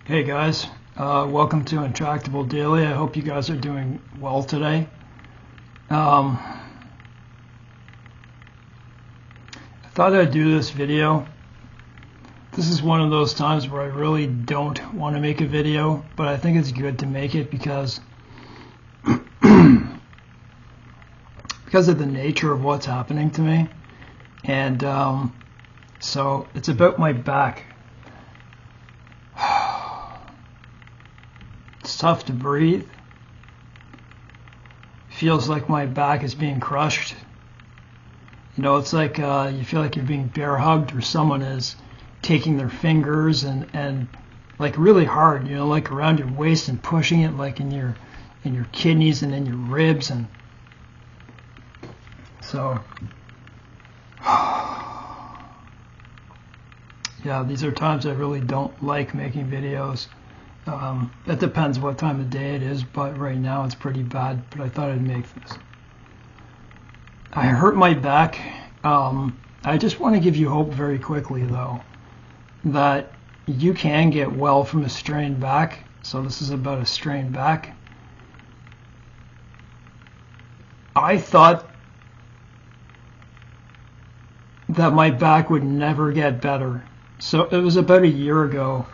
Hey guys, welcome to Intractable Daily. I hope you guys are doing well today. I thought I'd do this video. This is one of those times where I really don't want to make a video, but I think it's good to make it because of the nature of what's happening to me. And so it's about my back. It's tough to breathe. Feels like my back is being crushed. You know, it's like you feel like you're being bear hugged, or someone is taking their fingers and like really hard, you know, like around your waist and pushing it like in your kidneys and in your ribs. And so yeah, these are times I really don't like making videos. It depends what time of day it is, but right now it's pretty bad, but I thought I'd make this. I hurt my back. I just want to give you hope very quickly, though, that you can get well from a strained back. So this is about a strained back. I thought that my back would never get better. So it was about a year ago.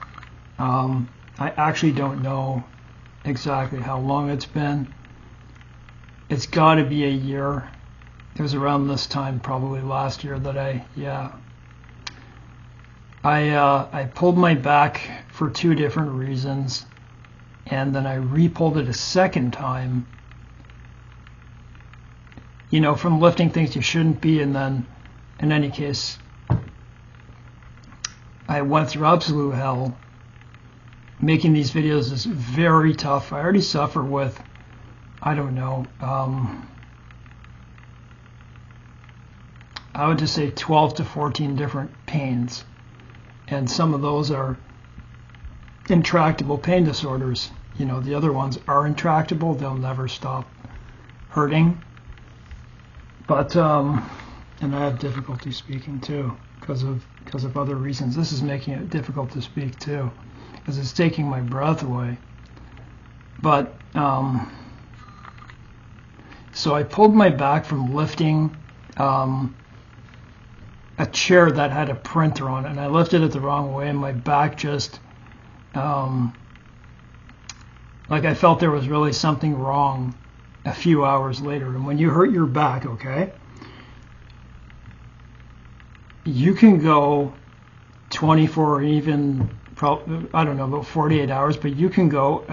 I actually don't know exactly how long it's been. It's got to be a year. It was around this time, probably last year, that I pulled my back for two different reasons, and then I re-pulled it a second time, you know, from lifting things you shouldn't be. And then, in any case, I went through absolute hell. Making these videos is very tough. I already suffer with, I don't know, I would just say 12 to 14 different pains. And some of those are intractable pain disorders. You know, the other ones are intractable. They'll never stop hurting. But, and I have difficulty speaking too because of other reasons. This is making it difficult to speak too, because it's taking my breath away. But so I pulled my back from lifting a chair that had a printer on it, and I lifted it the wrong way, and my back just like I felt there was really something wrong a few hours later. And when you hurt your back, okay, you can go 24 or even I don't know, about 48 hours, but you can go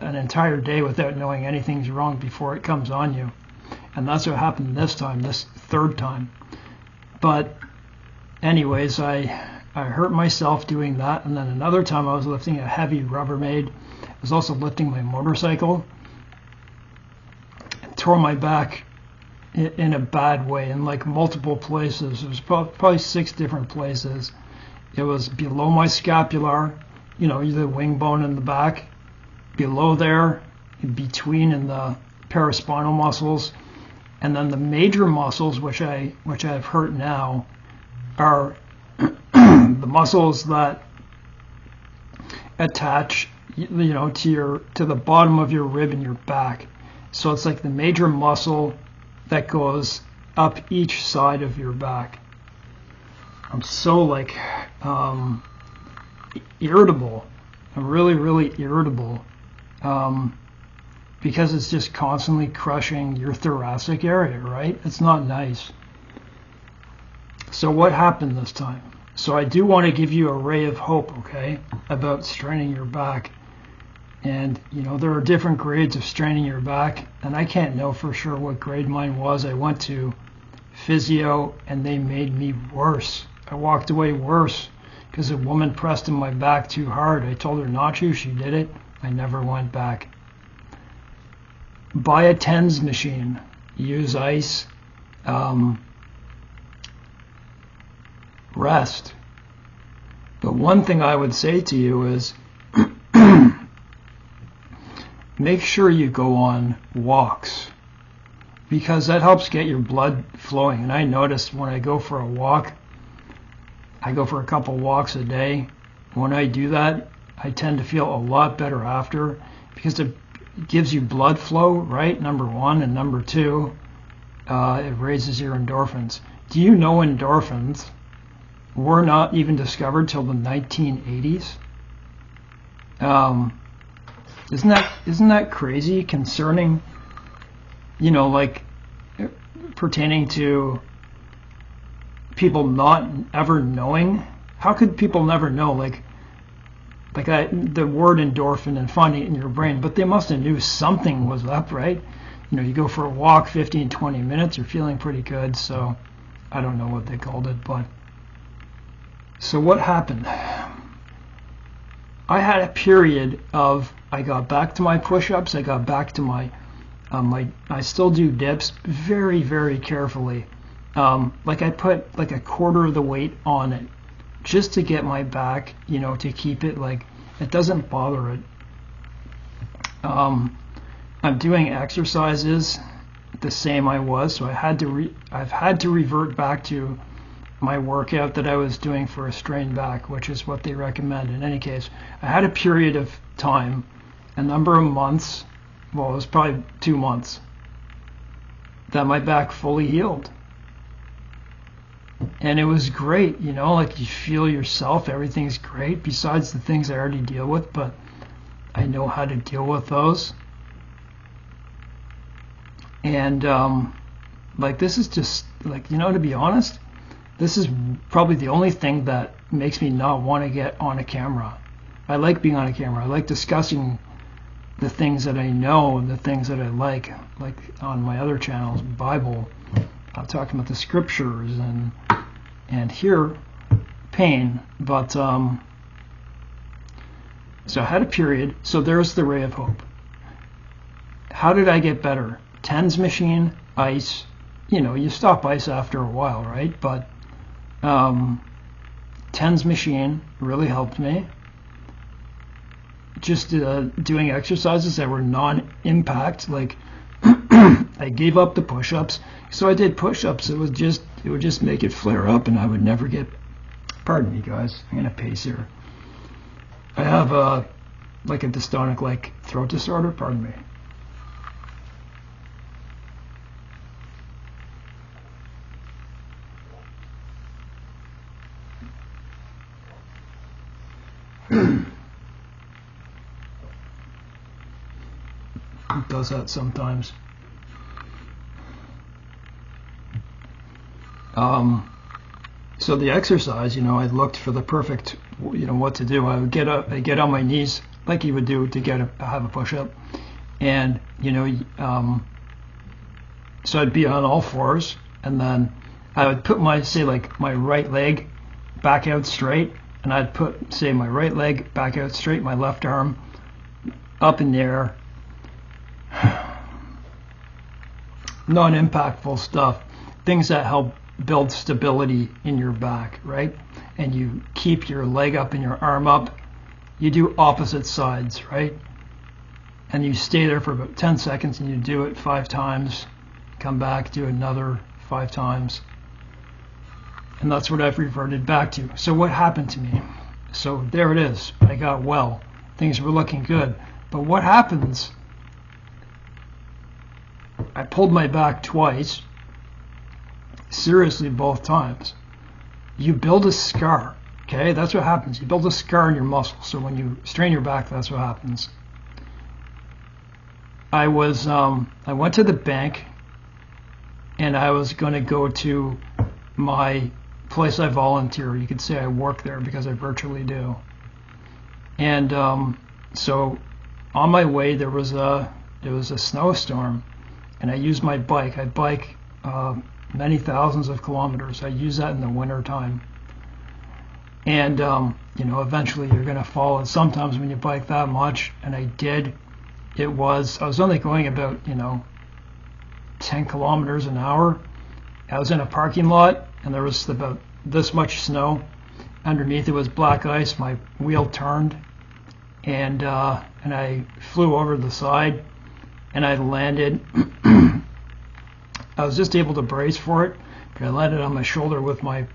an entire day without knowing anything's wrong before it comes on you. And that's what happened this time, this third time. But anyways, I hurt myself doing that. And then another time I was lifting a heavy Rubbermaid. I was also lifting my motorcycle and tore my back in a bad way in like multiple places. It was probably 6 different places. It was below my scapular, you know, the wing bone in the back, below there, in between, in the paraspinal muscles, and then the major muscles, which I've hurt now, are the muscles that attach, you know, to the bottom of your rib and your back. So it's like the major muscle that goes up each side of your back. I'm so like irritable. I'm really, really irritable because it's just constantly crushing your thoracic area, right? It's not nice. So what happened this time? So I do want to give you a ray of hope, okay, about straining your back. And, you know, there are different grades of straining your back, and I can't know for sure what grade mine was. I went to physio, and they made me worse. I walked away worse because a woman pressed in my back too hard. I told her not to. She did it. I never went back. Buy a TENS machine. Use ice. Rest. But one thing I would say to you is make sure you go on walks, because that helps get your blood flowing. And I noticed when I go for a walk, I go for a couple walks a day. When I do that, I tend to feel a lot better after, because it gives you blood flow, right? Number one, and number two, it raises your endorphins. Do you know endorphins were not even discovered till the 1980s? Isn't that crazy concerning, like pertaining to people not ever knowing? How could people never know? The word endorphin and finding it in your brain, but they must have knew something was up, right? You go for a walk 15, 20 minutes, you're feeling pretty good. So I don't know what they called it, but so what happened? I had a period of, I got back to my push-ups, I got back to my I still do dips very, very carefully. I put like a quarter of the weight on it just to get my back, to keep it it doesn't bother it. I'm doing exercises the same I was, so I've had to revert back to my workout that I was doing for a strained back, which is what they recommend. In any case, I had a period of time, a number of months, well, it was probably 2 months, that my back fully healed. And it was great, you feel yourself, everything's great, besides the things I already deal with, but I know how to deal with those. And this is just to be honest, this is probably the only thing that makes me not want to get on a camera. I like being on a camera. I like discussing the things that I know and the things that I like on my other channels, Bible, talking about the scriptures and here, pain. But so I had a period. So there's the ray of hope. How did I get better? TENS machine, ice. You stop ice after a while, right? But TENS machine really helped me. Just doing exercises that were non-impact, I gave up the push-ups. So I did push-ups. It would just make it flare up, and I would never get. Pardon me, guys. I'm gonna pace here. I have a dystonic throat disorder. Pardon me. It does that sometimes. So the exercise, I looked for the perfect, what to do. I would get on my knees like you would do to have a push-up, and so I'd be on all fours, and then I would put my right leg back out straight, and I'd put my right leg back out straight, my left arm up in the air. Non-impactful stuff, things that help build stability in your back, right? And you keep your leg up and your arm up. You do opposite sides, right? And you stay there for about 10 seconds, and you do it 5 times. Come back, do another 5 times. And that's what I've reverted back to. So what happened to me? So there it is. I got well. Things were looking good. But what happens? I pulled my back twice. Seriously, both times. You build a scar. Okay, that's what happens. You build a scar in your muscle. So when you strain your back, that's what happens. I went to the bank, and I was going to go to my place I volunteer. You could say I work there because I virtually do. And so on my way, there was a snowstorm, and I used my bike. I bike many thousands of kilometers. I use that in the winter time. And eventually you're going to fall. And sometimes when you bike that much, and I did, I was only going about 10 kilometers an hour. I was in a parking lot, and there was about this much snow. Underneath it was black ice. My wheel turned, and I flew over the side, and I landed. I was just able to brace for it, but I landed on my shoulder with my,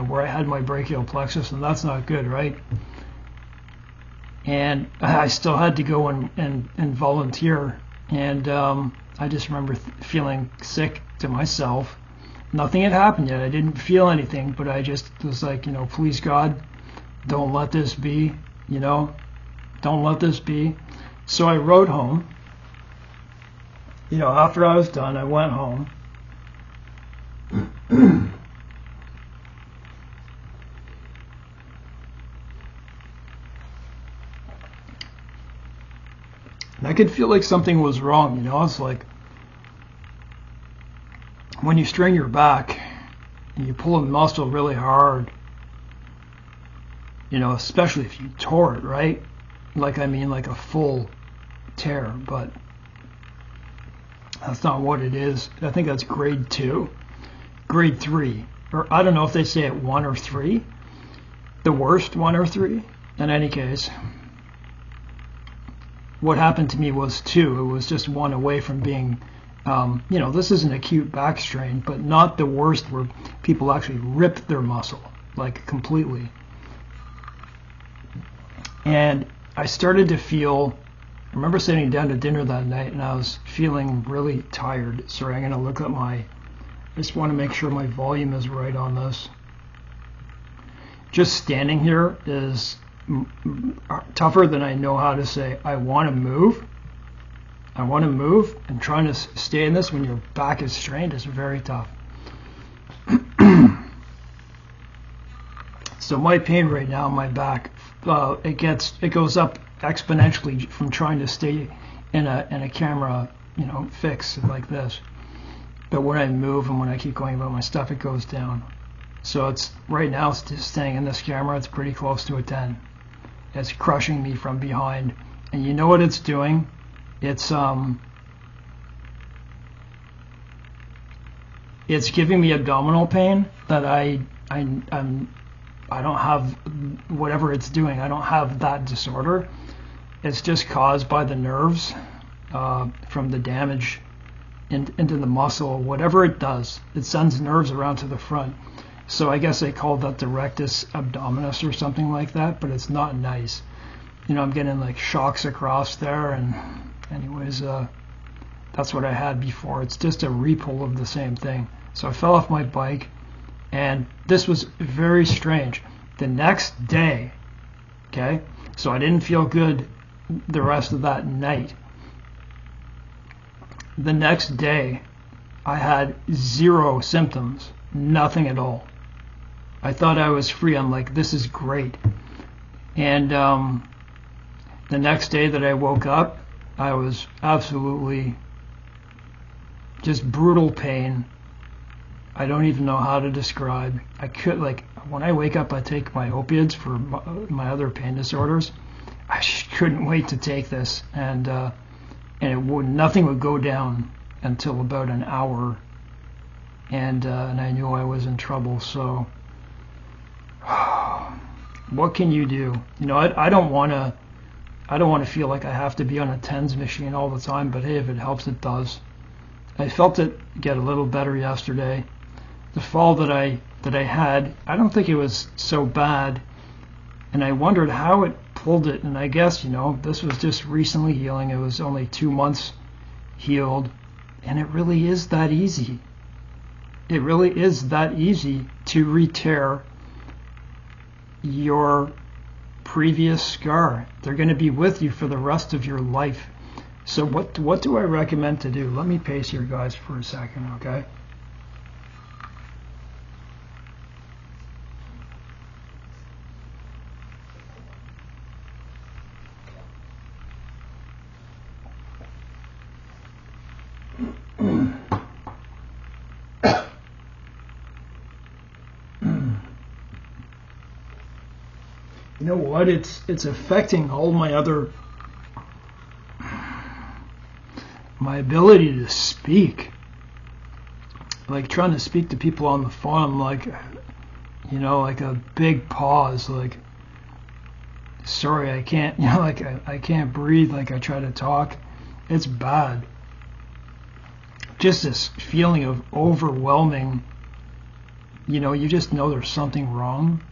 where I had my brachial plexus, and that's not good, right? and I still had to go and volunteer. And I just remember feeling sick to myself. Nothing had happened yet. I didn't feel anything, but I just was like, please God, don't let this be, don't let this be. So I rode home. After I was done, I went home. And I could feel like something was wrong, It's like when you strain your back and you pull a muscle really hard, especially if you tore it, right? Like a full tear, but that's not what it is. I think that's grade 2, grade 3, or I don't know if they say it 1 or 3, the worst 1 or 3. In any case, what happened to me was 2. It was just 1 away from being, this is an acute back strain, but not the worst where people actually rip their muscle, like completely. And I started to feel, I remember sitting down to dinner that night and I was feeling really tired. Sorry, I'm going to look at I just want to make sure my volume is right on this. Just standing here is tougher than I know how to say. I want to move. I want to move, and trying to stay in this when your back is strained is very tough. So my pain right now in my back, it goes up exponentially from trying to stay in a camera, fix like this. But when I move and when I keep going about my stuff, it goes down. So right now it's just staying in this camera. It's pretty close to a 10. It's crushing me from behind, and you know what it's doing? It's giving me abdominal pain that I don't have. Whatever it's doing, I don't have that disorder. It's just caused by the nerves from the damage into the muscle. Whatever it does, it sends nerves around to the front. So I guess they call that the rectus abdominus or something like that, but it's not nice. I'm getting like shocks across there, and anyways, that's what I had before. It's just a repull of the same thing. So I fell off my bike, and this was very strange. The next day, okay, so I didn't feel good the rest of that night. The next day, I had 0 symptoms, nothing at all. I thought I was free. I'm like, this is great. And the next day that I woke up, I was absolutely just brutal pain. I don't even know how to describe. When I wake up, I take my opiates for my other pain disorders. I couldn't wait to take this, and nothing would go down until about an hour, and I knew I was in trouble. So what can you do? I don't want to feel like I have to be on a TENS machine all the time, but hey, if it helps, it does. I felt it get a little better yesterday. The fall that I had, I don't think it was so bad, and I wondered how it pulled it, and I guess, this was just recently healing. It was only 2 months healed, and it really is that easy. It really is that easy to re-tear your previous scar. They're going to be with you for the rest of your life. So what do I recommend to do? Let me pace here, guys, for a second, okay? You know what? It's affecting all my ability to speak. Like trying to speak to people on the phone, I'm like, like a big pause, like, sorry, I can't, I can't breathe, like I try to talk. It's bad. Just this feeling of overwhelming, you just know there's something wrong.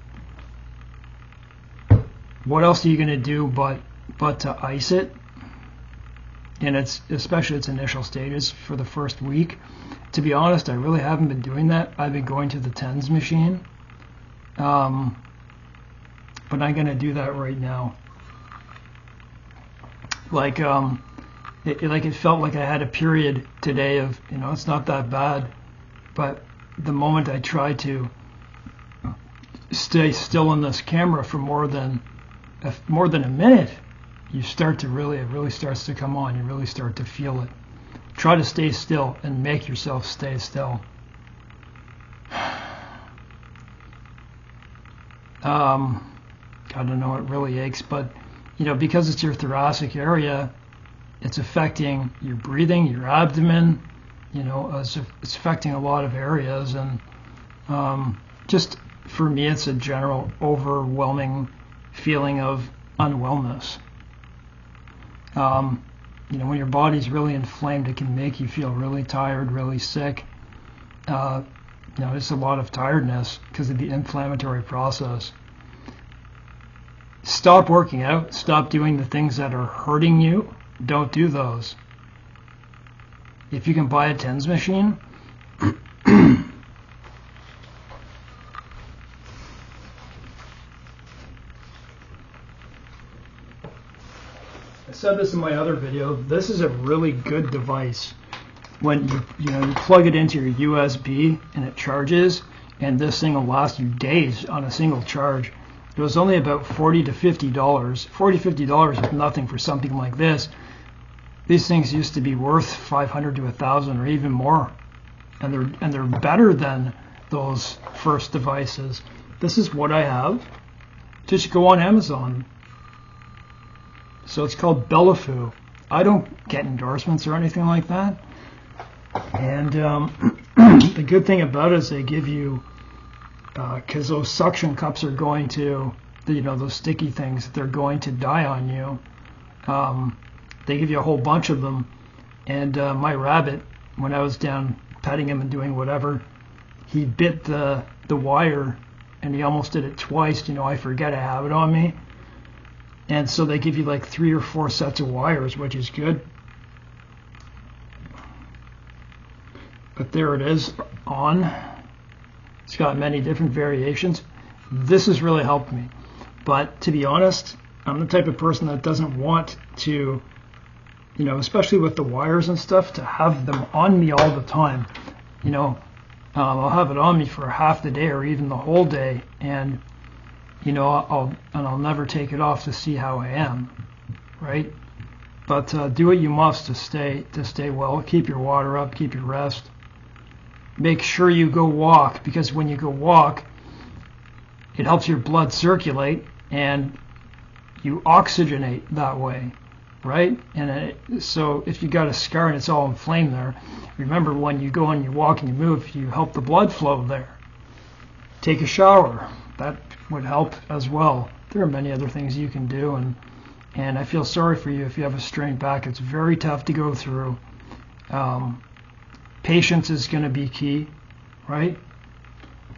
what else are you going to do but to ice it? And it's especially its initial stages for the first week. To be honest, I really haven't been doing that. I've been going to the TENS machine, but I'm going to do that right now. Like it felt like I had a period today of, it's not that bad, but the moment I try to stay still in this camera for more than a minute, you start to it really starts to come on. You really start to feel it. Try to stay still and make yourself stay still. I don't know, it really aches, but because it's your thoracic area, it's affecting your breathing, your abdomen, it's affecting a lot of areas, and just for me, it's a general overwhelming feeling of unwellness. When your body's really inflamed, it can make you feel really tired, really sick. There's a lot of tiredness because of the inflammatory process. Stop working out. Stop doing the things that are hurting you. Don't do those. If you can buy a TENS machine, I said this in my other video, this is a really good device. When you plug it into your USB and it charges, and this thing will last you days on a single charge. It was only about $40 to $50. $40-50 is nothing for something like this. These things used to be worth $500 to $1,000 or even more, and they're better than those first devices. This is what I have. Just go on Amazon. So it's called Bellafu. I don't get endorsements or anything like that. And the good thing about it is they give you, because those suction cups are going to, those sticky things, they're going to die on you. They give you a whole bunch of them. And my rabbit, when I was down petting him and doing whatever, he bit the wire, and he almost did it twice. I forget I have it on me. And so they give you like 3 or 4 sets of wires, which is good. But there it is on. It's got many different variations. This has really helped me. But to be honest, I'm the type of person that doesn't want to, especially with the wires and stuff, to have them on me all the time. I'll have it on me for half the day or even the whole day, and I'll never take it off to see how I am, right? But do what you must to stay well. Keep your water up, keep your rest. Make sure you go walk, because when you go walk, it helps your blood circulate and you oxygenate that way, right? And so if you got a scar and it's all inflamed there, remember when you go and you walk and you move, you help the blood flow there. Take a shower. That would help as well. There are many other things you can do, and I feel sorry for you if you have a strained back. It's very tough to go through. Patience is going to be key, right?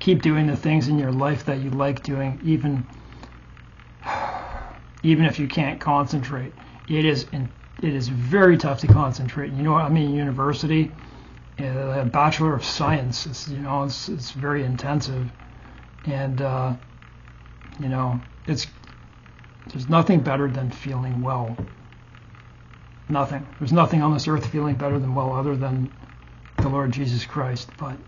Keep doing the things in your life that you like doing, even if you can't concentrate. It is very tough to concentrate. I'm in university, a Bachelor of Science. It's very intensive, and there's nothing better than feeling well. Nothing. There's nothing on this earth feeling better than well other than the Lord Jesus Christ. But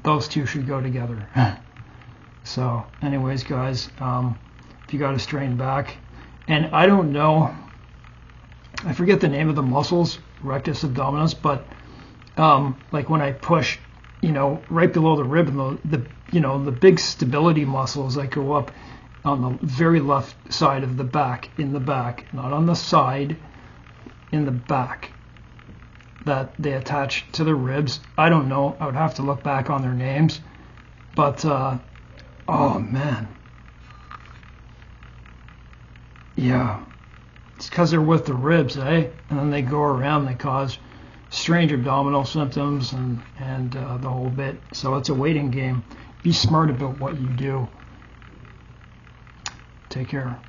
those two should go together. So anyways, guys, if you got a strained back, and I don't know, I forget the name of the muscles, rectus abdominus, but like when I push, right below the rib, and the big stability muscles that go up on the very left side of the back, in the back, not on the side, in the back, that they attach to the ribs. I don't know. I would have to look back on their names. But, oh man. Yeah. It's because they're with the ribs, eh? And then they go around, they cause strange abdominal symptoms and the whole bit. So it's a waiting game. Be smart about what you do. Take care.